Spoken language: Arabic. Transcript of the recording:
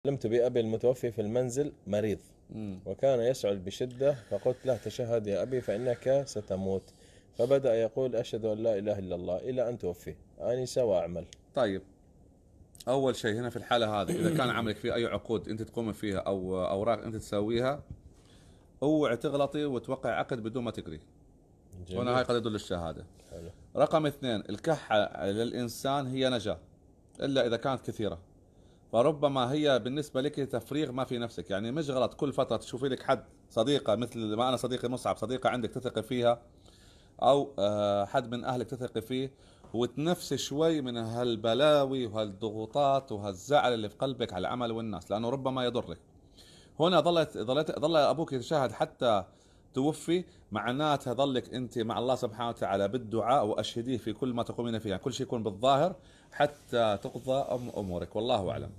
علمت بأبي المتوفي في المنزل مريض وكان يسعل بشدة، فقلت له: تشهد يا أبي فإنك ستموت. فبدأ يقول: أشهد أن لا إله إلا الله، إلى أن توفي. آنسة وأعمل. طيب، اول شيء هنا في الحاله هذه، اذا كان عملك في اي عقود انت تقوم فيها او اوراق انت تسويها، اوعي تغلطي وتوقع عقد بدون ما تقري. هنا هاي جميل. قد يدل الشهاده. حلو. رقم اثنين، الكحه للانسان هي نجاه، الا اذا كانت كثيره، فربما هي بالنسبه لك تفريغ ما في نفسك. يعني مش غلط كل فتره تشوفي لك حد، صديقه مثل ما انا صديقي مصعب، صديقه عندك تثق فيها، او حد من اهلك تثق فيه، وتنفس شوي من هالبلاوي وهالضغوطات وهالزعل اللي في قلبك على العمل والناس، لانه ربما يضرك. هنا ظل ابوك يتشاهد حتى توفي، معناتها ظلك انت مع الله سبحانه وتعالى بالدعاء، واشهديه في كل ما تقومين فيه، يعني كل شيء يكون بالظاهر حتى تقضى امورك، والله اعلم.